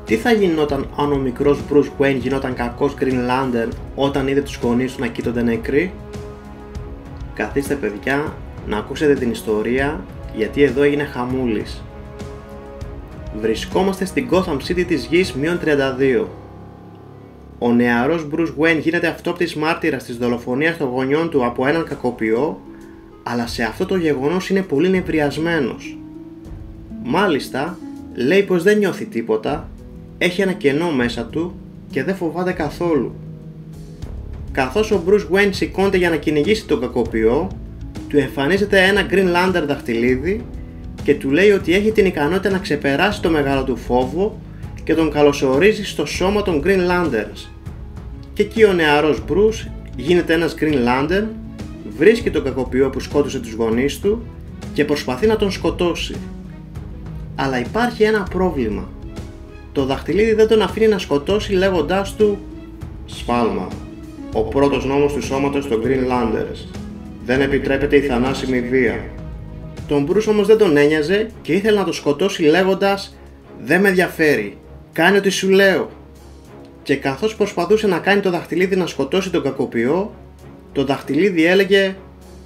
Τι θα γινόταν αν ο μικρός Bruce Wayne γινόταν κακός Green Lantern όταν είδε τους γονείς του να κοίτονται νεκροί? Καθίστε παιδιά να ακούσετε την ιστορία, γιατί εδώ έγινε χαμούλης. Βρισκόμαστε στην Gotham City της γης -32. Ο νεαρός Bruce Wayne γίνεται αυτόπτης μάρτυρας της δολοφονίας των γονιών του από έναν κακοποιό, αλλά σε αυτό το γεγονός είναι πολύ νευριασμένος. Μάλιστα, λέει πως δεν νιώθει τίποτα, έχει ένα κενό μέσα του και δεν φοβάται καθόλου. Καθώς ο Bruce Wayne σηκώνεται για να κυνηγήσει τον κακοποιό, του εμφανίζεται ένα Green Lantern δαχτυλίδι και του λέει ότι έχει την ικανότητα να ξεπεράσει το μεγάλο του φόβο και τον καλωσορίζει στο σώμα των Green Lanterns. Και εκεί ο νεαρός Bruce γίνεται ένας Green Lantern, βρίσκει τον κακοποιό που σκότωσε τους γονείς του και προσπαθεί να τον σκοτώσει. Αλλά υπάρχει ένα πρόβλημα. Το δαχτυλίδι δεν τον αφήνει να σκοτώσει λέγοντάς του «Σφάλμα. Ο πρώτος νόμος του σώματος των Green Lanterns. Δεν επιτρέπεται η θανάσιμη βία». Τον Bruce όμως δεν τον ένοιαζε και ήθελε να τον σκοτώσει λέγοντας «Δεν με ενδιαφέρει. Κάνε ό,τι σου λέω». Και καθώς προσπαθούσε να κάνει το δαχτυλίδι να σκοτώσει τον κακοποιό, το δαχτυλίδι έλεγε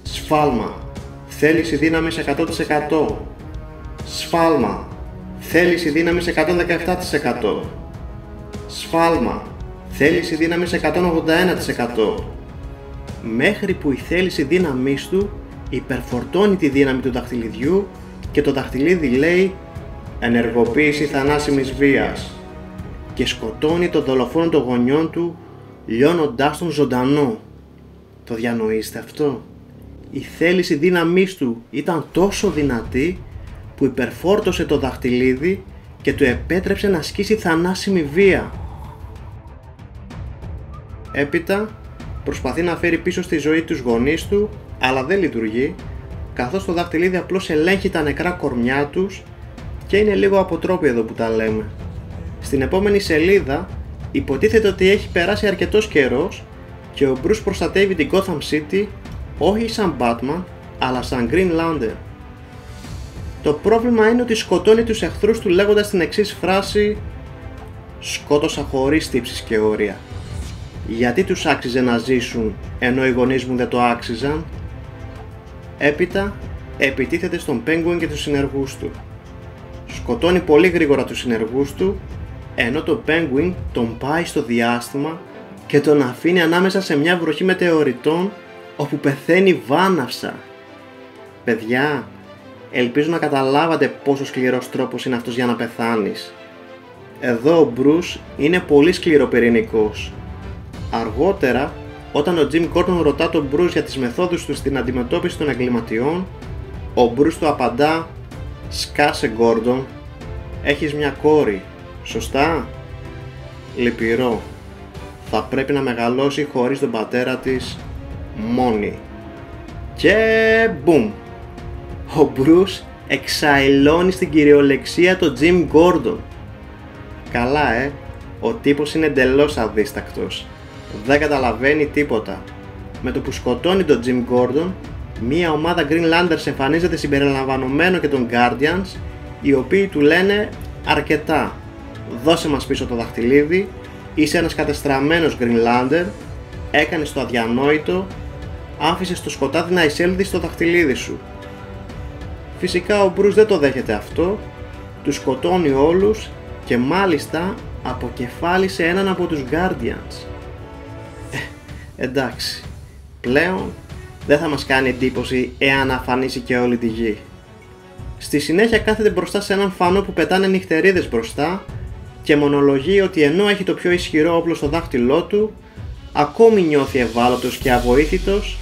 «Σφάλμα. Θέληση δύναμης 100%. Σφάλμα. Θέληση δύναμης 117%. Σφάλμα. Θέληση δύναμης 181%. Μέχρι που η θέληση δύναμής του υπερφορτώνει τη δύναμη του δαχτυλιδιού και το δαχτυλίδι λέει «Ενεργοποίηση θανάσιμης βίας» και σκοτώνει τον δολοφόνο των γονιών του, λιώνοντάς τον ζωντανό. Το διανοείστε αυτό? Η θέληση δύναμής του ήταν τόσο δυνατή που υπερφόρτωσε το δαχτυλίδι και του επέτρεψε να ασκήσει θανάσιμη βία. Έπειτα προσπαθεί να φέρει πίσω στη ζωή τους γονείς του, αλλά δεν λειτουργεί, καθώς το δαχτυλίδι απλώς ελέγχει τα νεκρά κορμιά τους και είναι λίγο αποτρόπαιδο που τα λέμε. Στην επόμενη σελίδα υποτίθεται ότι έχει περάσει αρκετός καιρός και ο Bruce προστατεύει την Gotham City όχι σαν Batman, αλλά σαν Green Lantern. Το πρόβλημα είναι ότι σκοτώνει τους εχθρούς του λέγοντας την εξής φράση «Σκότωσα χωρίς τύψεις και όρια. Γιατί τους άξιζε να ζήσουν ενώ οι γονείς μου δεν το άξιζαν?» Έπειτα επιτίθεται στον Penguin και τους συνεργούς του. Σκοτώνει πολύ γρήγορα τους συνεργούς του, ενώ το Penguin τον πάει στο διάστημα και τον αφήνει ανάμεσα σε μια βροχή μετεωριτών όπου πεθαίνει βάναυσα. Παιδιά, ελπίζω να καταλάβατε πόσο σκληρός τρόπος είναι αυτός για να πεθάνεις. Εδώ ο Bruce είναι πολύ σκληροπυρηνικός. Αργότερα, όταν ο Jim Gordon ρωτά τον Bruce για τις μεθόδους του στην αντιμετώπιση των εγκληματιών, ο Bruce του απαντά «Σκάσε Gordon, έχεις μια κόρη, σωστά? Λυπηρό, θα πρέπει να μεγαλώσει χωρίς τον πατέρα της μόνη». Και μπουμ! Ο Bruce εξαϊλώνει στην κυριολεξία τον Jim Gordon. Καλά ο τύπος είναι εντελώς αδίστακτος. Δεν καταλαβαίνει τίποτα. Με το που σκοτώνει τον Jim Gordon, μία ομάδα Green Lanterns εμφανίζεται συμπεριλαμβανομένο και των Guardians, οι οποίοι του λένε αρκετά. Δώσε μας πίσω το δαχτυλίδι, είσαι ένας κατεστραμμένος Green Lantern, έκανες το αδιανόητο, άφησες το σκοτάδι να εισέλθει στο δαχτυλίδι σου. Φυσικά ο Bruce δεν το δέχεται αυτό, τους σκοτώνει όλους και μάλιστα αποκεφάλισε έναν από τους Guardians. Εντάξει, πλέον δεν θα μας κάνει εντύπωση εάν αφανίσει και όλη τη γη. Στη συνέχεια κάθεται μπροστά σε έναν φανό που πετάνε νυχτερίδες μπροστά και μονολογεί ότι ενώ έχει το πιο ισχυρό όπλο στο δάχτυλό του, ακόμη νιώθει ευάλωτος και αβοήθητος,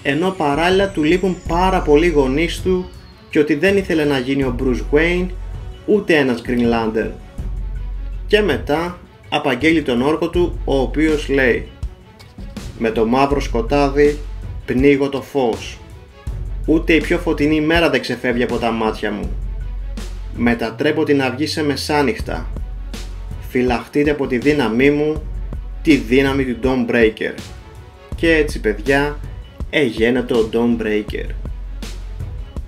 ενώ παράλληλα του λείπουν πάρα πολλοί γονείς του και ότι δεν ήθελε να γίνει ο Bruce Wayne ούτε ένας Green Lantern. Και μετά απαγγέλει τον όρκο του, ο οποίος λέει «Με το μαύρο σκοτάδι πνίγω το φως. Ούτε η πιο φωτεινή μέρα δεν ξεφεύγει από τα μάτια μου. Μετατρέπω την αυγή σε μεσάνυχτα. Φυλαχτείτε από τη δύναμή μου, τη δύναμη του Dawnbreaker». Και έτσι παιδιά έγινε ο Dawnbreaker.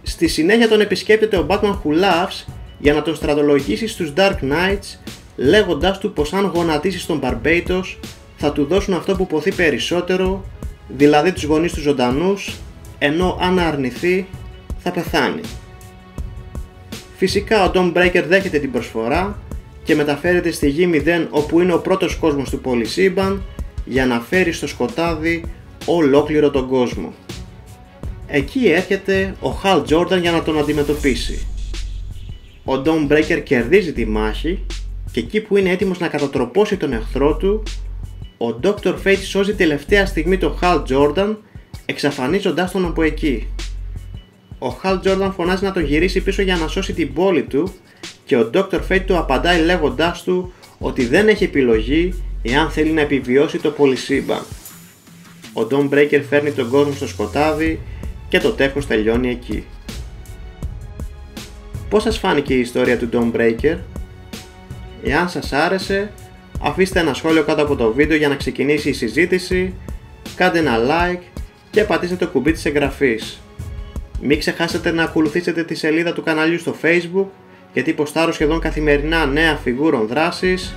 Στη συνέχεια τον επισκέπτεται ο Batman Who Laughs για να τον στρατολογήσει στους Dark Knights, λέγοντάς του πως αν γονατίσει τον Barbatos θα του δώσουν αυτό που ποθεί περισσότερο, δηλαδή τους γονείς του ζωντανούς, ενώ αν αρνηθεί θα πεθάνει. Φυσικά ο Dawn Breaker δέχεται την προσφορά και μεταφέρεται στη γη 0, όπου είναι ο πρώτος κόσμος του πολυσύμπαν, για να φέρει στο σκοτάδι ολόκληρο τον κόσμο. Εκεί έρχεται ο Hal Jordan για να τον αντιμετωπίσει. Ο Dawn Breaker κερδίζει τη μάχη και εκεί που είναι έτοιμος να κατατροπώσει τον εχθρό του, ο Dr. Fate σώζει τελευταία στιγμή τον Hal Jordan, εξαφανίζοντάς τον από εκεί. Ο Hal Jordan φωνάζει να τον γυρίσει πίσω για να σώσει την πόλη του και ο Dr. Fate του απαντάει λέγοντάς του ότι δεν έχει επιλογή εάν θέλει να επιβιώσει το πολυσύμπαν. Ο Dawn Breaker φέρνει τον κόσμο στο σκοτάδι και το τεύχος τελειώνει εκεί. Πώς σας φάνηκε η ιστορία του Dawn Breaker? Εάν σας άρεσε, αφήστε ένα σχόλιο κάτω από το βίντεο για να ξεκινήσει η συζήτηση, κάντε ένα like και πατήστε το κουμπί της εγγραφής. Μην ξεχάσετε να ακολουθήσετε τη σελίδα του καναλιού στο Facebook, γιατί ποστάρω σχεδόν καθημερινά νέα φιγούρων δράσης.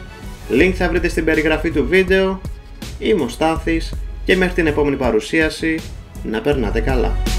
Link θα βρείτε στην περιγραφή του βίντεο. Είμαι ο Στάθης και μέχρι την επόμενη παρουσίαση να περνάτε καλά.